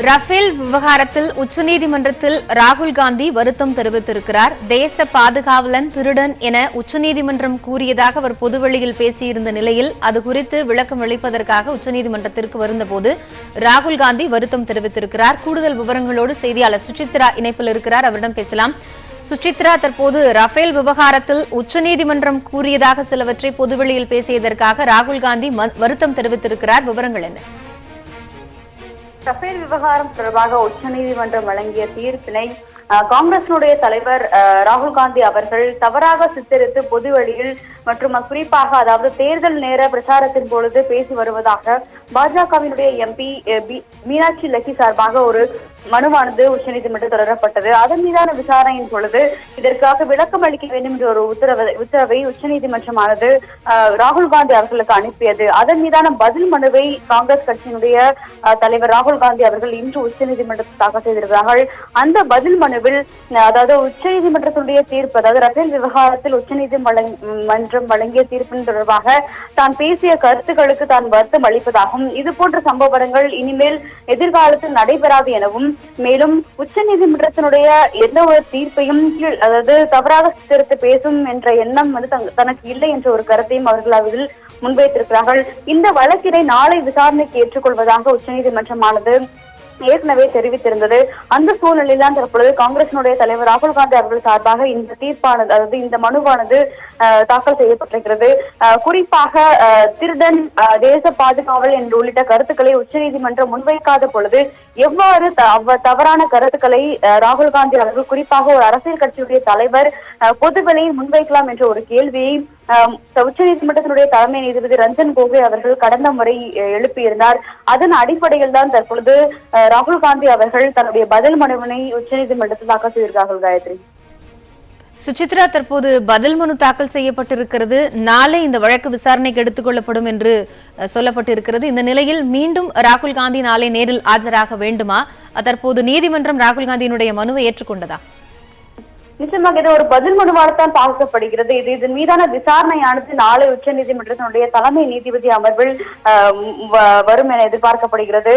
Rafale விவகாரத்தில் உச்சநீதிமன்றத்தில் ராகுல் காந்தி வருத்தம் தெரிவித்திருக்கிறார். தேச பாதுகாவலன் திருடன் என உச்சநீதிமன்றம் கூறியதாக அவர் பொதுவெளியில் பேசியிருந்த நிலையில் அது குறித்து விளக்கம் அளிப்பதற்காக உச்சநீதிமன்றத்திற்கு வந்தபோது ராகுல் காந்தி வருத்தம் தெரிவித்திருக்கிறார். கூடுதல் விவரங்களோடு செய்தியாளர் சுசித்ரா இணைப்பில் இருக்கிறார். அவரிடம் பேசலாம். சுசித்ரா, தற்போது ரஃபேல் விவகாரத்தில் உச்சநீதிமன்றம் கூறியதாக சிலவற்றை பொதுவெளியில் பேசியதற்காக ராகுல் காந்தி வருத்தம் தெரிவித்திருக்கிறார். விவரங்கள் என்ன? ரஃபேல் விவகாரம் தொடர்பாக உச்சநீதிமன்றம் வழங்கிய தீர்ப்பினை காங்கிரசினுடைய தலைவர் ராகுல் காந்தி அவர்கள் தவறாக சித்தரித்து பொதுவெளியில் மற்றும் குறிப்பாக அதாவது தேர்தல் நேர பிரச்சாரத்தின் பொழுது பேசி வருவதாக பாஜகவினுடைய எம்பி மீனாட்சி லெக்கி சார்பாக ஒரு மனுவானது உச்சநீதிமன்றம் தொடரப்பட்டது. அதன் மீதான விசாரணையின் பொழுது இதற்காக விளக்கம் அளிக்க வேண்டும் என்ற ஒரு உத்தரவை உச்சநீதிமன்றமானது ராகுல் காந்தி அவர்களுக்கு அனுப்பியது. அதன் மீதான பதில் மனுவை காங்கிரஸ் கட்சியினுடைய தலைவர் ராகுல் காந்தி அவர்கள் இன்று உச்சநீதிமன்றத்தில் தாக்கல் செய்திருக்கிறார்கள். அந்த பதில் மனுவில் அதாவது உச்சநீதிமன்றத்துடைய தீர்ப்பு, அதாவது ரஃபேல் விவகாரத்தில் உச்சநீதிமன்றம் வழங்கிய தீர்ப்பின் தொடர்பாக தான் பேசிய கருத்துக்களுக்கு தான் வருத்தம் அளிப்பதாகவும் இது போன்ற சம்பவங்கள் இனிமேல் எதிர்காலத்தில் நடைபெறாது எனவும் மேலும் உச்சநீதிமன்றத்தினுடைய எந்த ஒரு தீர்ப்பையும் அதாவது தவறாக சித்தரித்து பேசும் என்ற எண்ணம் தனக்கு இல்லை என்ற ஒரு கருத்தையும் அவர்கள் அதில் முன்வைத்திருக்கிறார்கள். இந்த வழக்கினை நாளை விசாரணைக்கு ஏற்றுக்கொள்வதாக உச்சநீதிமன்றமானது ஏற்கனவே தெரிவித்திருந்தது. அந்த சூழ்நிலையில் தான் தற்பொழுது காங்கிரசினுடைய தலைவர் ராகுல் காந்தி அவர்கள் சார்பாக இந்த தீர்ப்பானது, அதாவது இந்த மனுவானது தாக்கல் செய்யப்பட்டிருக்கிறது. குறிப்பாக திருடன், தேச பாதுகாவல் என்று உள்ளிட்ட கருத்துக்களை உச்சநீதிமன்றம் முன்வைக்காத பொழுது எவ்வாறு தவறான கருத்துக்களை ராகுல் காந்தி அவர்கள் குறிப்பாக ஒரு அரசியல் கட்சியுடைய தலைவர் பொதுவெளியில் முன்வைக்கலாம் என்ற ஒரு கேள்வியை உச்சநீதிமன்றத்தினுடைய தலைமை நீதிபதி ரஞ்சன் கோகோய் அவர்கள் கடந்த முறை எழுப்பியிருந்தார். அதன் அடிப்படையில் தான் தற்பொழுது ராகுல் காந்தி அவர்கள் தன்னுடைய பதில் மனுவினை உச்சநீதிமன்றத்தில் தாக்கல் செய்திருக்கிறார்கள். காயத்ரி. சுசித்ரா, தற்போது பதில் மனு தாக்கல் செய்யப்பட்டிருக்கிறது. நாளை இந்த வழக்கு விசாரணைக்கு எடுத்துக் கொள்ளப்படும் என்று சொல்லப்பட்டிருக்கிறது. இந்த நிலையில் மீண்டும் ராகுல் காந்தி நாளை நேரில் ஆஜராக வேண்டுமா? தற்போது நீதிமன்றம் ராகுல் காந்தியினுடைய மனுவை ஏற்றுக்கொண்டதா? நிச்சயமாக இது ஒரு பதில் மனுவாகத்தான் பார்க்கப்படுகிறது. இதன் மீதான விசாரணையானது நாளை உச்சநீதிமன்றத்தினுடைய தலைமை நீதிபதி அமர்வில் வரும் என எதிர்பார்க்கப்படுகிறது.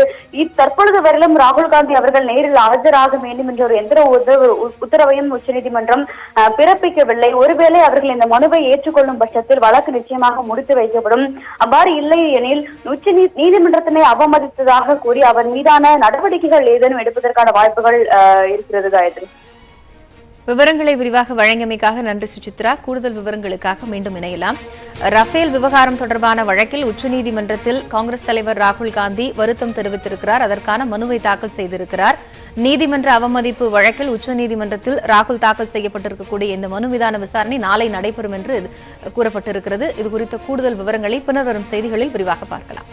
தற்பொழுது வரையிலும் ராகுல் காந்தி அவர்கள் நேரில் ஆஜராக வேண்டும் என்ற ஒரு எந்த உத்தரவையும் உச்சநீதிமன்றம் பிறப்பிக்கவில்லை. ஒருவேளை அவர்கள் இந்த மனுவை ஏற்றுக்கொள்ளும் பட்சத்தில் வழக்கு நிச்சயமாக முடித்து வைக்கப்படும். அவ்வாறு இல்லை எனில் நீதிமன்றத்தினை அவமதித்ததாக கூறி அவர் மீதான நடவடிக்கைகள் ஏதேனும் எடுப்பதற்கான வாய்ப்புகள் இருக்கிறது. காயத்ரி. விவரங்களை விரிவாக வழங்கியமைக்காக நன்றி சுசித்ரா. கூடுதல் விவரங்களுக்காக மீண்டும் இணையலாம். ரஃபேல் விவகாரம் தொடர்பான வழக்கில் உச்சநீதிமன்றத்தில் காங்கிரஸ் தலைவர் ராகுல் காந்தி வருத்தம் தெரிவித்திருக்கிறார். அதற்கான மனுவை தாக்கல் செய்திருக்கிறார். நீதிமன்ற அவமதிப்பு வழக்கில் உச்சநீதிமன்றத்தில் ராகுல் தாக்கல் செய்யப்பட்டிருக்கக்கூடிய இந்த மனு மீதான விசாரணை நாளை நடைபெறும் என்று கூறப்பட்டிருக்கிறது. இதுகுறித்த கூடுதல் விவரங்களை பின்னர் வரும் செய்திகளில் விரிவாக பார்க்கலாம்.